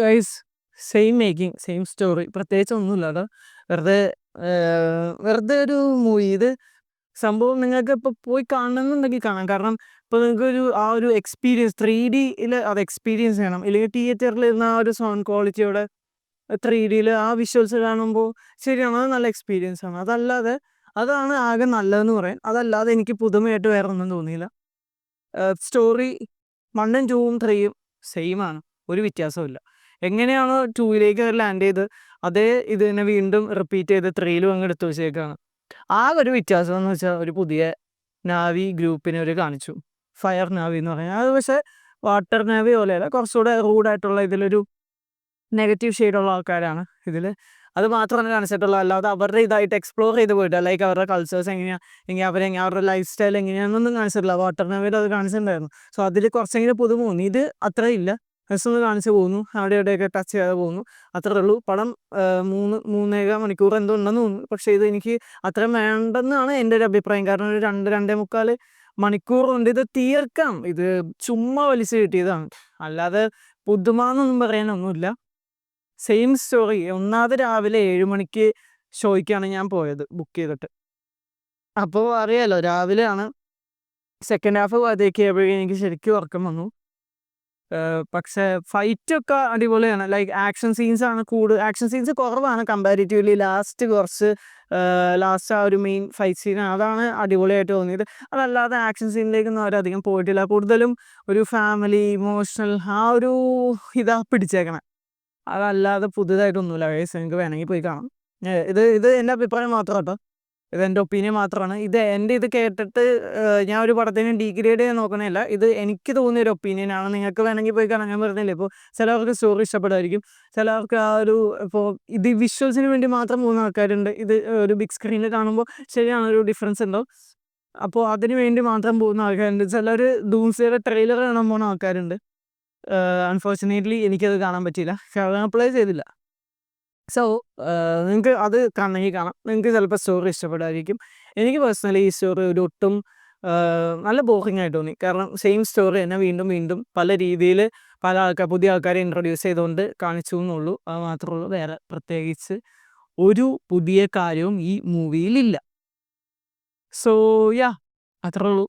Guys, same making, same story, പ്രത്യേകിച്ച് ഒന്നുമില്ല കേട്ടോ. വെറുതെ വെറുതെ ഒരു മൂവി. ഇത് സംഭവം നിങ്ങൾക്ക് ഇപ്പോൾ പോയി കാണണമെന്നുണ്ടെങ്കിൽ കാണാം. കാരണം ഇപ്പോൾ നിങ്ങൾക്കൊരു ആ ഒരു എക്സ്പീരിയൻസ് 3Dയിൽ അത് എക്സ്പീരിയൻസ് ചെയ്യണം. ഇല്ലെങ്കിൽ തിയേറ്ററിൽ ഇരുന്ന ആ ഒരു സൗണ്ട് ക്വാളിറ്റിയോടെ 3Dയിൽ ആ വിഷ്വൽസ് കാണുമ്പോൾ ശരിയാണ്, അത് നല്ല എക്സ്പീരിയൻസ് ആണ്. അതല്ലാതെ അതാണ് ആകെ നല്ലതെന്ന് പറയാൻ. അതല്ലാതെ എനിക്ക് പുതുമയായിട്ട് വേറെ ഒന്നും തോന്നിയില്ല. സ്റ്റോറി 1ഉം 2ഉം 3യും സെയിം ആണ്, ഒരു വ്യത്യാസമില്ല. എങ്ങനെയാണോ 2ലേക്ക് ലാൻഡ് ചെയ്ത് അതേ ഇത് തന്നെ വീണ്ടും റിപ്പീറ്റ് ചെയ്ത് 3യിലും അങ്ങ് എടുത്തു വെച്ചേക്കാണ്. ആ ഒരു വ്യത്യാസം എന്ന് വെച്ചാൽ ഒരു പുതിയ നാവി ഗ്രൂപ്പിനെ ഒരു കാണിച്ചു, ഫയർ നാവി എന്ന് പറഞ്ഞാൽ. അത് പക്ഷേ വാട്ടർ നാവി പോലെയല്ല, കുറച്ചുകൂടെ റൂഡായിട്ടുള്ള ഇതിലൊരു നെഗറ്റീവ് ഷെയ്ഡുള്ള ആൾക്കാരാണ് ഇതിൽ. അത് മാത്രമാണ് കാണിച്ചിട്ടുള്ളത്. അല്ലാതെ അവരുടെ ഇതായിട്ട് എക്സ്പ്ലോർ ചെയ്ത് പോയിട്ട് ലൈക്ക് അവരുടെ കൾച്ചേഴ്സ് എങ്ങനെയാണ്, അല്ലെങ്കിൽ അവരുടെ ലൈഫ് സ്റ്റൈൽ എങ്ങനെയാണെന്നൊന്നും കാണിച്ചിട്ടില്ല. വാട്ടർ നാവിൽ അത് കാണിച്ചിട്ടുണ്ടായിരുന്നു. സോ അതിൽ കുറച്ചെങ്കിലും പുതുമ തോന്നി. ഇത് അത്ര ഇല്ല, ജസ്റ്റ് ഒന്ന് കാണിച്ച് പോകുന്നു, അവിടെ ഇവിടെയൊക്കെ ടച്ച് ചെയ്യാതെ പോകുന്നു, അത്രേ ഉള്ളൂ. പടം 3-3.25 മണിക്കൂർ എന്തോ ഉണ്ടെന്ന് തോന്നുന്നു. പക്ഷേ ഇത് എനിക്ക് അത്രയും വേണ്ടെന്നാണ് എൻ്റെ ഒരു അഭിപ്രായം. കാരണം ഒരു 2-2.25 മണിക്കൂർ കൊണ്ട് ഇത് തീർക്കാം. ഇത് ചുമ്മാ വലിച്ചു കിട്ടിയതാണ്, അല്ലാതെ പുതുമ എന്നൊന്നും പറയാനൊന്നുമില്ല. Same story. ഒന്നാമത് രാവിലെ 7 മണിക്ക് ഷോയ്ക്കാണ് ഞാൻ പോയത്, ബുക്ക് ചെയ്തിട്ട്. അപ്പോൾ അറിയാലോ, രാവിലെയാണ്. സെക്കൻഡ് ഹാഫ് അതേക്കായപ്പോഴേക്കും എനിക്ക് ശരിക്കും ഉറക്കം വന്നു. പക്ഷേ ഫൈറ്റൊക്കെ അടിപൊളിയാണ്. ലൈക്ക് ആക്ഷൻ സീൻസാണ് ആക്ഷൻ സീൻസ് കുറവാണ് കമ്പാരിറ്റീവ്ലി. ലാസ്റ്റ് ആ ഒരു മെയിൻ ഫൈറ്റ് സീൻ, അതാണ് അടിപൊളിയായിട്ട് തോന്നിയത്. അതല്ലാതെ ആക്ഷൻ സീനിലേക്കൊന്നും അവരധികം പോയിട്ടില്ല. കൂടുതലും ഒരു ഫാമിലി ഇമോഷണൽ ആ ഒരു ഇതാ പിടിച്ചേക്കണേ. അതല്ലാതെ പുതുതായിട്ടൊന്നുമില്ല ഗൈസ്. നിങ്ങൾക്ക് വേണമെങ്കിൽ പോയി കാണാം. ഇത് ഇത് എൻ്റെ അഭിപ്രായം മാത്രം കേട്ടോ. ഇതെൻ്റെ ഒപ്പീനിയൻ മാത്രമാണ്. ഇത് കേട്ടിട്ട് ഞാൻ ഒരു പടത്തിനെ ഡീഗ്രേഡ് ചെയ്യാൻ നോക്കണമില്ല. ഇത് എനിക്ക് തോന്നിയൊരു ഒപ്പീനിയനാണ്. നിങ്ങൾക്ക് വേണമെങ്കിൽ പോയി കാണാൻ. ഞാൻ പറഞ്ഞില്ലേ, ഇപ്പോൾ ചിലവർക്ക് സ്റ്റോറി ഇഷ്ടപ്പെടുമായിരിക്കും, ചിലവർക്ക് ആ ഒരു ഇപ്പോൾ ഇത് വിഷ്വൽസിന് വേണ്ടി മാത്രം പോകുന്ന ആൾക്കാരുണ്ട്. ഇത് ഒരു ബിഗ് സ്ക്രീനിൽ കാണുമ്പോൾ ശരിയാണ്, ഒരു ഡിഫറൻസ് ഉണ്ടാവും. അപ്പോൾ അതിന് വേണ്ടി മാത്രം പോകുന്ന ആൾക്കാരുണ്ട്. ചിലർ ഡൂംസ്ഡേയുടെ ട്രെയിലർ കാണാൻ പോകുന്ന ആൾക്കാരുണ്ട്. അൺഫോർച്ചുനേറ്റ്ലി എനിക്കത് കാണാൻ പറ്റിയില്ല, കാരണം അപ്ലൈ ചെയ്തില്ല. സോ നിങ്ങൾക്ക് അത് കാണണമെങ്കിൽ കാണാം. നിങ്ങൾക്ക് ചിലപ്പോൾ സ്റ്റോറി ഇഷ്ടപ്പെടുമായിരിക്കും. എനിക്ക് പേഴ്സണലി ഈ സ്റ്റോറി ഒരു ഒട്ടും നല്ല ബോറിംഗ് ആയിട്ട് തോന്നി. കാരണം സെയിം സ്റ്റോറി തന്നെ വീണ്ടും വീണ്ടും പല രീതിയിൽ പുതിയ ആൾക്കാരെ ഇൻട്രൊഡ്യൂസ് ചെയ്തുകൊണ്ട് കാണിച്ചു എന്നുള്ളൂ. അത് മാത്രമേ ഉള്ളൂ. വേറെ പ്രത്യേകിച്ച് ഒരു പുതിയ കാര്യവും ഈ മൂവിയിലില്ല. സോ യാ, അത്രേ ഉള്ളൂ.